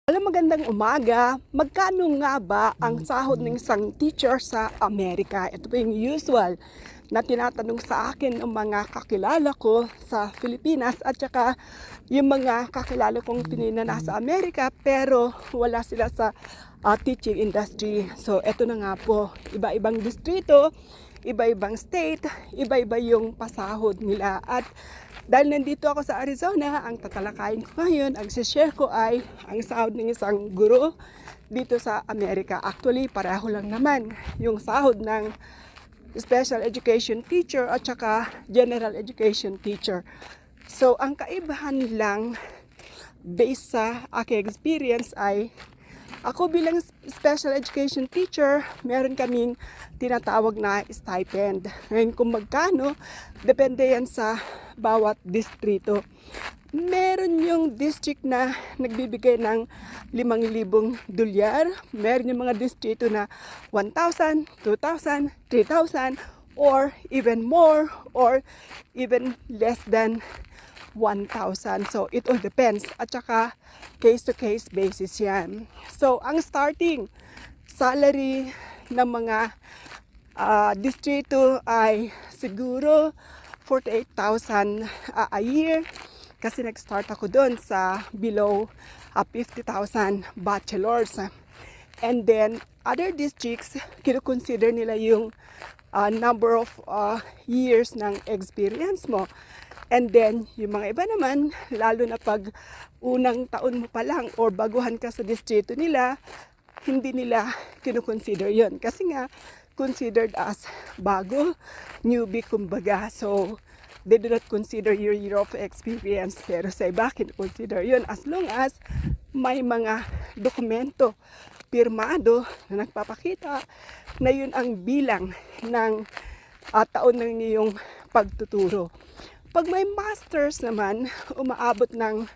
Magandang umaga. Magkano nga ba ang sahod ng isang teacher sa Amerika? Ito po yung usual na tinatanong sa akin ng mga kakilala ko sa Pilipinas at saka yung mga kakilala kong pinina nasa Amerika pero wala sila sa teaching industry. So ito na nga po, iba-ibang distrito, iba-ibang state, iba-iba yung pasahod nila. At dahil nandito ako sa Arizona, ang tatalakayin ko ngayon, ang share ko ay ang sahod ng isang guro dito sa Amerika. Actually, pareho lang naman yung sahod ng special education teacher at saka general education teacher. So, ang kaibahan lang based sa aking experience ay ako bilang special education teacher, meron kaming tinatawag na stipend. Ngayon kung magkano, depende yan sa bawat distrito. Meron yung district na nagbibigay ng $5,000. Meron yung mga distrito na 1,000, 2,000, 3,000, or even more, or even less than 1,000. So, it all depends. At saka, case-to-case basis yan. So, ang starting salary ng mga distrito ay siguro 48,000 a year. Kasi nag-start ako doon sa below 50,000 bachelors. And then, other districts, kino-consider nila yung number of years ng experience mo. And then, yung mga iba naman, lalo na pag unang taon mo pa lang or baguhan ka sa distrito nila, hindi nila kino-consider yun. Kasi nga, considered as bago, newbie kumbaga. So, they do not consider your year of experience. Pero sa iba, kino-consider yun as long as may mga dokumento pirmado na nagpapakita na yun ang bilang ng taon ng iyong pagtuturo. Pag may masters naman, umaabot ng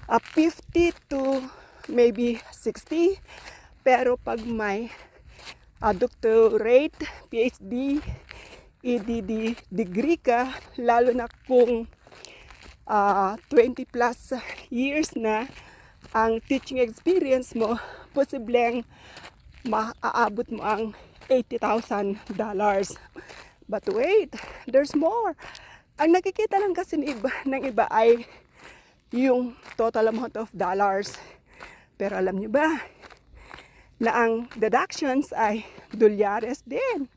50 to maybe 60. Pero pag may doctorate, PhD, EDD degree ka, lalo na kung 20 plus years na ang teaching experience mo, posibleng maaabot mo ang $80,000. But wait, there's more. Ang nakikita lang kasi ng iba ay yung total amount of dollars. Pero alam niyo ba na ang deductions ay dolyares din.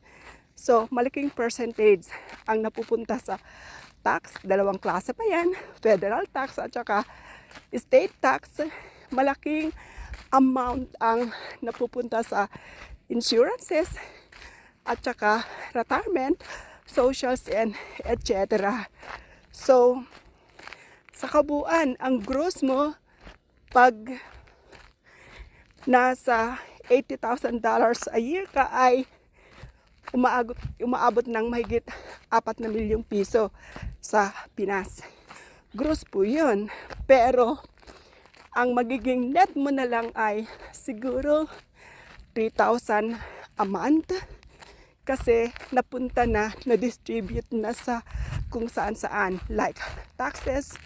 So, malaking percentage ang napupunta sa tax. Dalawang klase pa yan, federal tax at saka state tax. Malaking amount ang napupunta sa insurances at saka retirement, socials, and etc. So, sa kabuuan, ang gross mo, pag nasa $80,000 a year ka ay umaabot ng mahigit 4 na milyong piso sa Pinas. Gross po yun. Pero, ang magiging net mo na lang ay siguro 3,000 a month. Kasi napunta na-distribute na sa kung saan-saan. Like taxes,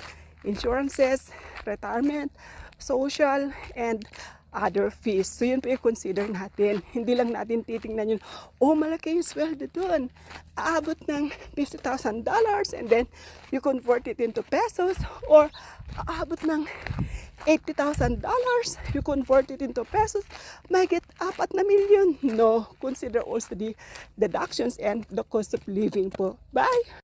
insurances, retirement, social, and other fees. So yun po i-consider natin. Hindi lang natin titingnan yun, malaki yung sweldo doon. Aabot ng $50,000 and then you convert it into pesos, or aabot ng $80,000, you convert it into pesos, may get 4 na milyon. No, consider also the deductions and the cost of living po. Bye!